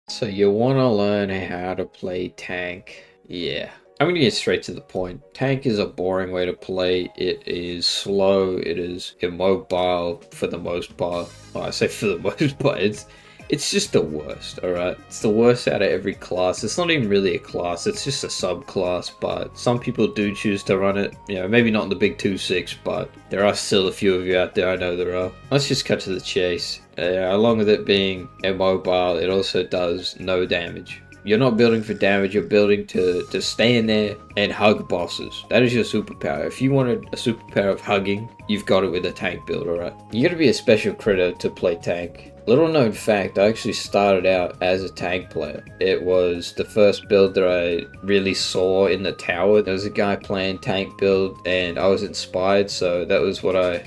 So you want to learn how to play tank? Yeah. I'm going to get straight to the point. Tank is a boring way to play. It is slow. It is immobile for the most part. Well, I say for the most part. It's just the worst, alright? It's the worst out of every class. It's not even really a class. It's just a subclass, but some people do choose to run it. You know, maybe not in the big 2-6, but there are still a few of you out there. I know there are. Let's just cut to the chase. Along with it being immobile, it also does no damage. You're not building for damage, you're building to stand there and hug bosses. That is your superpower. If you wanted a superpower of hugging, you've got it with a tank build, alright? You gotta be a special critter to play tank. Little known fact, I actually started out as a tank player. It was the first build that I really saw in the tower. There was a guy playing tank build and I was inspired, so that was what I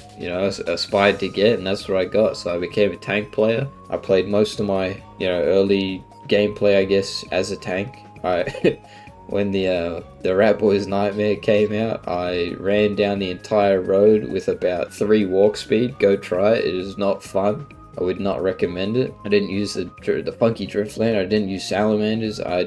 aspired to get, and that's what I got. So I became a tank player. I played most of my, early gameplay, I guess, as a tank. When the Rat Boys Nightmare came out, I ran down the entire road with about 3 walk speed. Go try it. It is not fun. I would not recommend it. I didn't use the funky driftland. I didn't use salamanders. I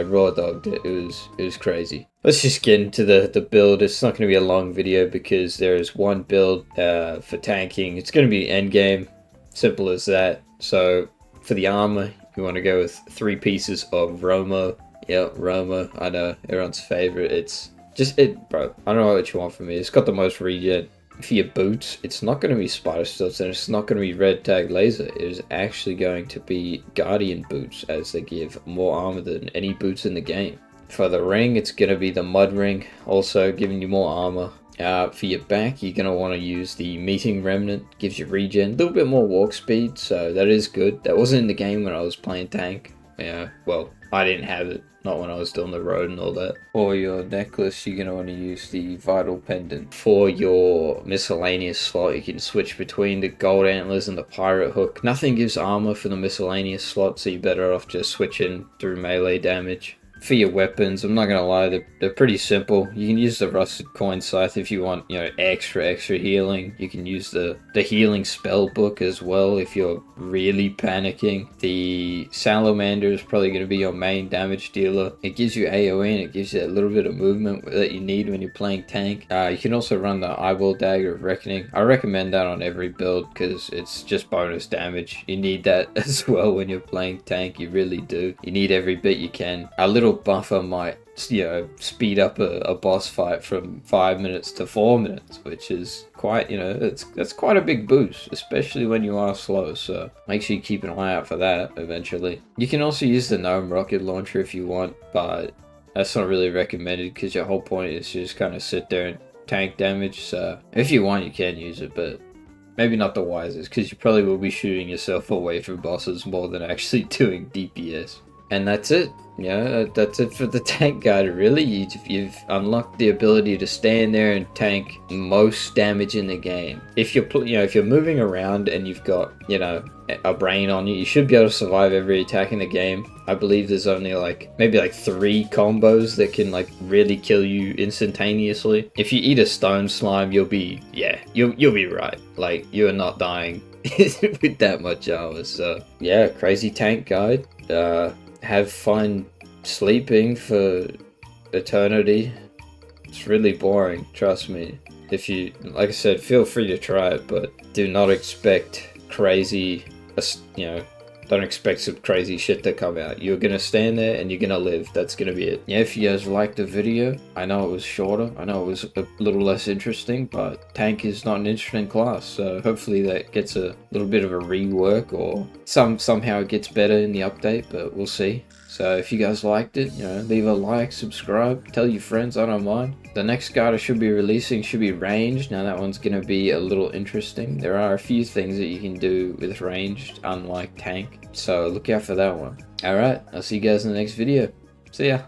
raw dogged it. It was crazy. Let's just get into the build. It's not going to be a long video because there is one build for tanking. It's going to be endgame. Simple as that. So for the armor, you want to go with 3 pieces of Roma. Yep, Roma. I know, everyone's favorite. It's just bro. I don't know what you want from me. It's got the most regen. For your boots, it's not going to be spider stilts and it's not going to be red tag laser. It is actually going to be guardian boots, as they give more armor than any boots in the game. For the ring, it's going to be the mud ring, also giving you more armor. For your back, you're going to want to use the meeting remnant. Gives you regen, a little bit more walk speed, so that is good. That wasn't in the game when I was playing tank. Yeah, well, I didn't have it. Not when I was doing the road and all that. For your necklace, you're going to want to use the vital pendant. For your miscellaneous slot, you can switch between the gold antlers and the pirate hook. Nothing gives armor for the miscellaneous slot, so you're better off just switching through melee damage. For your weapons, I'm not gonna lie, they're pretty simple. You can use the rusted coin scythe if you want, extra healing. You can use the healing spell book as well if you're really panicking. The salamander is probably gonna be your main damage dealer. It gives you AoE and it gives you that little bit of movement that you need when you're playing tank. You can also run the eyeball dagger of reckoning. I recommend that on every build because it's just bonus damage. You need that as well when you're playing tank. You really do. You need every bit you can. A little buffer might speed up a boss fight from 5 minutes to 4 minutes, which is quite, that's quite a big boost, especially when you are slow, so make sure you keep an eye out for that eventually. You can also use the gnome rocket launcher if you want, but that's not really recommended because your whole point is to just kind of sit there and tank damage. So if you want, you can use it, but maybe not the wisest because you probably will be shooting yourself away from bosses more than actually doing DPS. And that's it. Yeah, that's it for the tank guide, really. You've unlocked the ability to stand there and tank most damage in the game. If you're moving around and you've got, a brain on you, you should be able to survive every attack in the game. I believe there's only maybe 3 combos that can really kill you instantaneously. If you eat a stone slime, you'll be right. You're not dying with that much armor. So yeah, crazy tank guide. Have fun sleeping for eternity. It's really boring, trust me. If you, like I said, feel free to try it, but do not expect crazy, don't expect some crazy shit to come out. You're gonna stand there and you're gonna live. That's gonna be it. Yeah, if you guys liked the video, I know it was shorter. I know it was a little less interesting, but tank is not an interesting class. So hopefully that gets a little bit of a rework or somehow it gets better in the update, but we'll see. So if you guys liked it, leave a like, subscribe, tell your friends, I don't mind. The next guide I should be releasing should be ranged. Now that one's going to be a little interesting. There are a few things that you can do with ranged, unlike tank. So look out for that one. Alright, I'll see you guys in the next video. See ya.